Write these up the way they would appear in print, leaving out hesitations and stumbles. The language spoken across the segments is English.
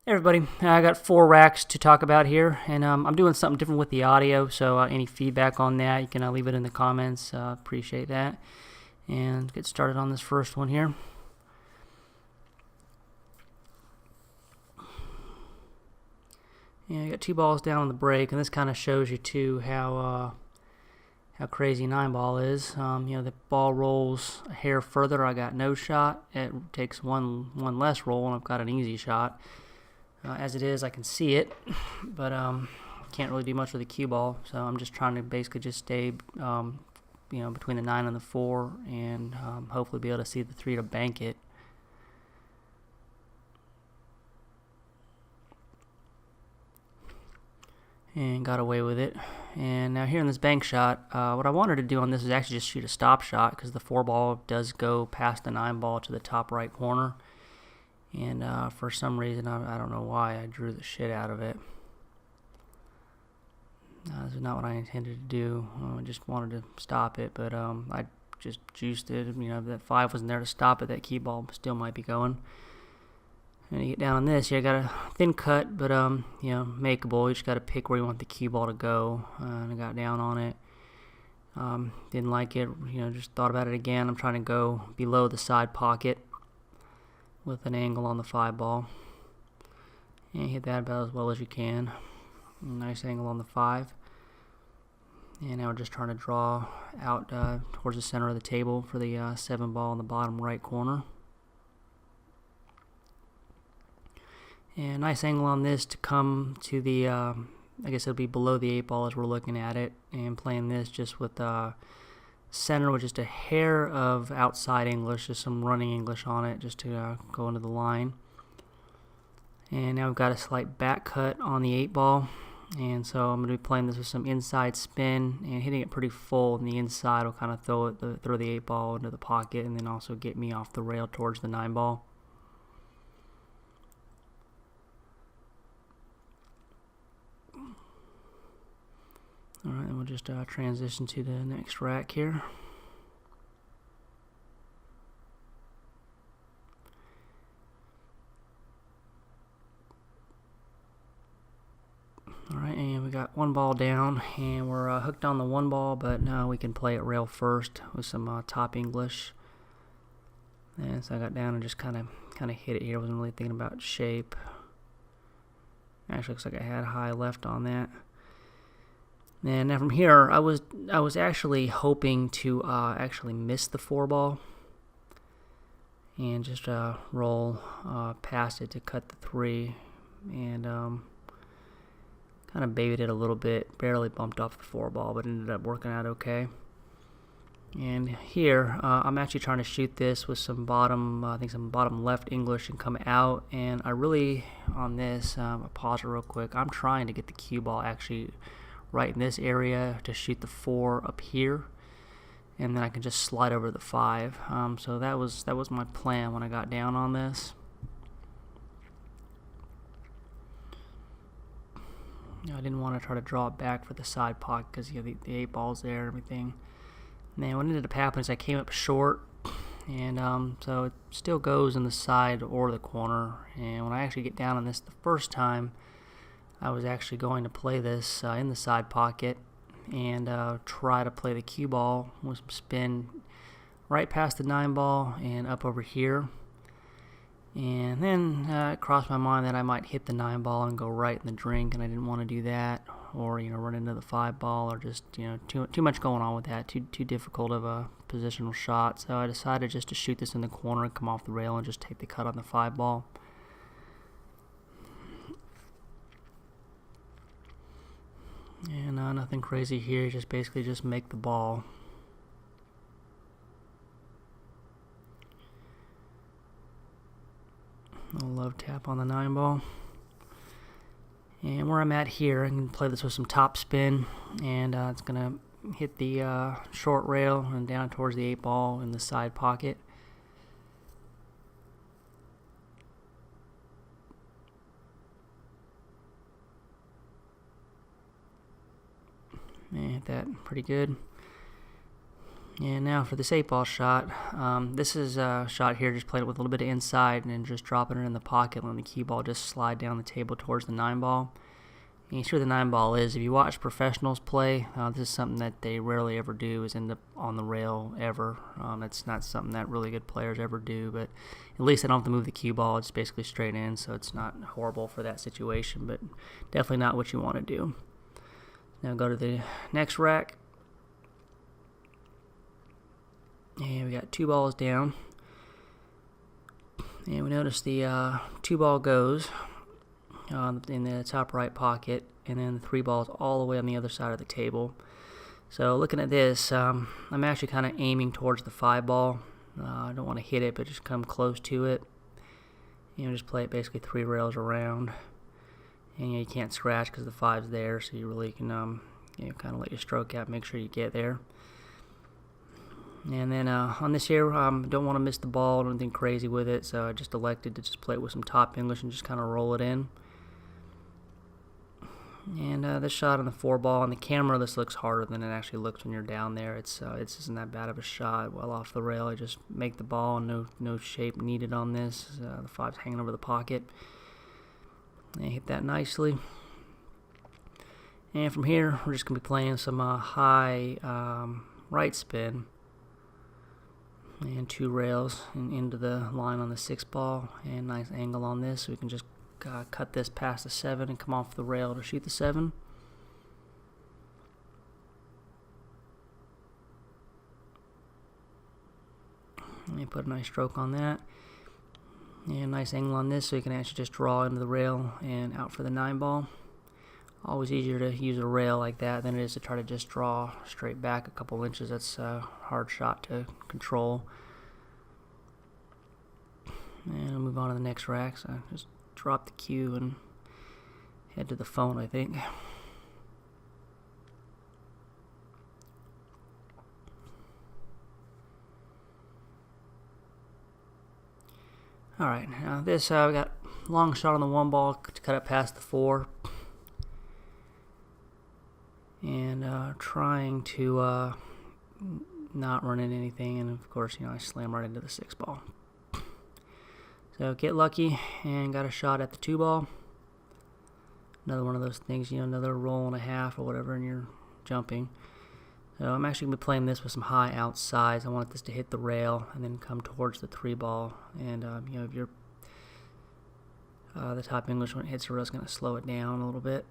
Hey everybody, I got 4 racks to talk about here, and I'm doing something different with the audio, so any feedback on that, you can leave it in the comments. Appreciate that. And get started on this first one here. Yeah, I got 2 balls down on the break, and this kind of shows you too how crazy 9-ball is. The ball rolls a hair further. I got no shot. It takes one less roll, and I've got an easy shot. As it is, I can see it, but can't really do much with the cue ball. So I'm just trying to basically just stay, between the 9 and the 4, and hopefully be able to see the 3 to bank it. And got away with it. And now here in this bank shot, what I wanted to do on this is actually just shoot a stop shot, because the 4 ball does go past the 9 ball to the top right corner. And for some reason, I don't know why, I drew the shit out of it. This is not what I intended to do. I just wanted to stop it, but I just juiced it. If that 5 wasn't there to stop it, that key ball still might be going. And you get down on this, you got a thin cut, but makeable. You just got to pick where you want the cue ball to go. And I got down on it. Didn't like it. Just thought about it again. I'm trying to go below the side pocket with an angle on the 5 ball, and hit that about as well as you can. Nice angle on the 5. And now we're just trying to draw out towards the center of the table for the 7 ball in the bottom right corner. And nice angle on this to come to the I guess it'll be below the 8 ball as we're looking at it, and playing this just with center with just a hair of outside English, just some running English on it, just to go into the line. And now we've got a slight back cut on the 8 ball, and so I'm going to be playing this with some inside spin and hitting it pretty full, and the inside will kind of throw the 8 ball into the pocket, and then also get me off the rail towards the 9 ball. Alright, and we'll just transition to the next rack here. Alright, and we got 1 ball down, and we're hooked on the 1 ball, but now we can play it rail first with some top English. And so I got down and just kind of hit it here. I wasn't really thinking about shape. Actually, looks like I had high left on that. And now from here, I was actually hoping to actually miss the 4 ball and just roll past it to cut the 3, and kind of babied it a little bit, barely bumped off the 4 ball, but ended up working out okay. And here, I'm actually trying to shoot this with some bottom, I think some bottom left English, and come out. And I really, on this, I'll pause it real quick. I'm trying to get the cue ball actually right in this area to shoot the 4 up here, and then I can just slide over the 5. So that was my plan when I got down on this. I didn't want to try to draw it back for the side pocket, because the 8 ball's there and everything. And then what ended up happening is I came up short, and so it still goes in the side or the corner. And when I actually get down on this the first time, I was actually going to play this in the side pocket and try to play the cue ball with some spin right past the 9 ball and up over here. And then it crossed my mind that I might hit the 9 ball and go right in the drink, and I didn't want to do that, or run into the 5 ball, or just too much going on with that, too difficult of a positional shot. So I decided just to shoot this in the corner and come off the rail and just take the cut on the 5 ball. And nothing crazy here, just basically just make the ball. A love tap on the 9 ball. And where I'm at here, I can play this with some top spin, and it's going to hit the short rail and down towards the 8 ball in the side pocket. And hit that pretty good. And now for this 8-ball shot. This is a shot here, just played it with a little bit of inside and then just dropping it in the pocket, letting the cue ball just slide down the table towards the 9-ball. And you see where the 9-ball is. If you watch professionals play, this is something that they rarely ever do, is end up on the rail ever. It's not something that really good players ever do, but at least I don't have to move the cue ball. It's basically straight in, so it's not horrible for that situation, but definitely not what you want to do. Now go to the next rack. And we got 2 balls down. And we notice the 2-ball goes in the top right pocket, and then the 3 balls all the way on the other side of the table. So looking at this, I'm actually kind of aiming towards the 5-ball. I don't want to hit it, but just come close to it. Just play it basically 3 rails around. And you can't scratch because the 5's there, so you really can kind of let your stroke out, make sure you get there. And then on this here, don't want to miss the ball, don't anything crazy with it, so I just elected to just play it with some top English and just kind of roll it in. And this shot on the 4-ball, on the camera, this looks harder than it actually looks when you're down there. It isn't that bad of a shot, well off the rail. I just make the ball, no shape needed on this. The 5's hanging over the pocket. And hit that nicely. And from here, we're just going to be playing some high right spin. And 2 rails and into the line on the 6-ball, and nice angle on this, so we can just cut this past the 7 and come off the rail to shoot the 7. And put a nice stroke on that, and nice angle on this, so you can actually just draw into the rail and out for the 9-ball. Always easier to use a rail like that than it is to try to just draw straight back a couple inches. That's a hard shot to control. And I'll move on to the next rack. So I just drop the cue and head to the phone, I think. Alright, now this, we got long shot on the 1-ball to cut it past the 4. And trying to not run into anything, and of course, I slam right into the 6-ball. So get lucky and got a shot at the 2-ball. Another one of those things, another roll and a half or whatever, and you're jumping. So I'm actually going to be playing this with some high outsides. I want this to hit the rail and then come towards the 3-ball. And if you're the top English, when it hits the rail, it's going to slow it down a little bit.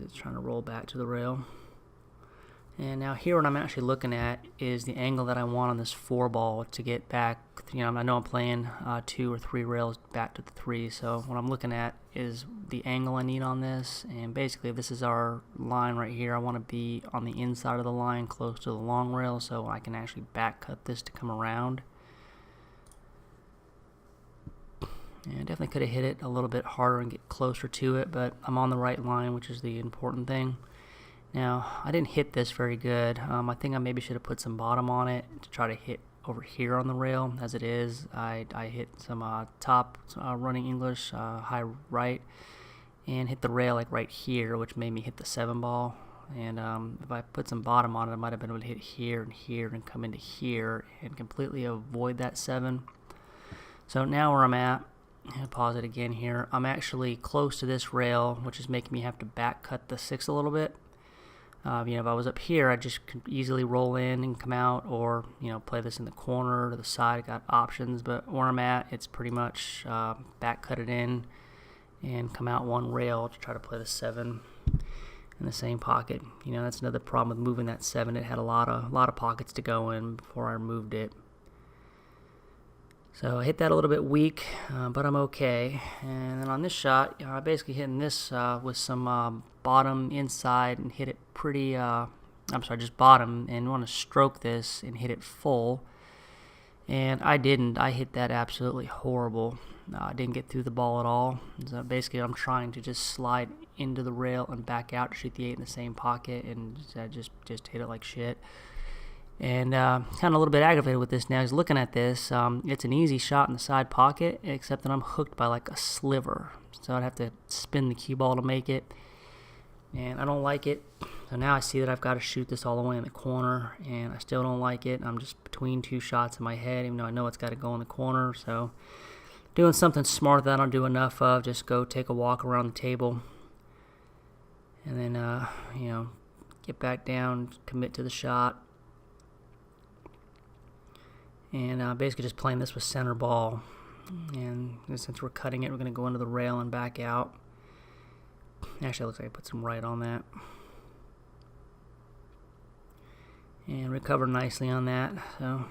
It's trying to roll back to the rail. And now here what I'm actually looking at is the angle that I want on this 4-ball to get back. I know I'm playing 2 or 3 rails back to the 3, so what I'm looking at is the angle I need on this. And basically, if this is our line right here, I want to be on the inside of the line close to the long rail so I can actually back cut this to come around. And I definitely could have hit it a little bit harder and get closer to it, but I'm on the right line, which is the important thing. Now, I didn't hit this very good. I think I maybe should have put some bottom on it to try to hit over here on the rail. As it is, I hit some top running English, high right, and hit the rail like right here, which made me hit the 7-ball. And if I put some bottom on it, I might have been able to hit here and come into here and completely avoid that 7. So now where I'm at, I'll pause it again here. I'm actually close to this rail, which is making me have to back cut the 6 a little bit. If I was up here, I just could easily roll in and come out, or play this in the corner or to the side. I got options, but where I'm at, it's pretty much back cut it in and come out 1 rail to try to play the 7 in the same pocket. That's another problem with moving that 7. It had a lot of pockets to go in before I removed it. So I hit that a little bit weak, but I'm okay. And then on this shot, I basically hitting this with some bottom inside and hit it pretty, just bottom, and want to stroke this and hit it full. And I didn't. I hit that absolutely horrible. I didn't get through the ball at all. So basically, I'm trying to just slide into the rail and back out to shoot the 8 in the same pocket, and just hit it like shit. And kind of a little bit aggravated with this now. Because looking at this, it's an easy shot in the side pocket, except that I'm hooked by like a sliver. So I'd have to spin the cue ball to make it. And I don't like it. So now I see that I've got to shoot this all the way in the corner, and I still don't like it. I'm just between two shots in my head, even though I know it's got to go in the corner. So doing something smart that I don't do enough of, just go take a walk around the table, and then you know, get back down, commit to the shot, and basically just playing this with center ball. And since we're cutting it, we're going to go into the rail and back out. Actually, it looks like I put some right on that. And recover nicely on that. So,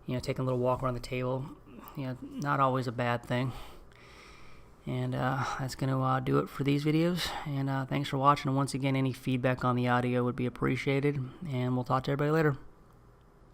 you know, taking a little walk around the table, you know, not always a bad thing. And that's going to do it for these videos. And thanks for watching. And once again, any feedback on the audio would be appreciated. And we'll talk to everybody later.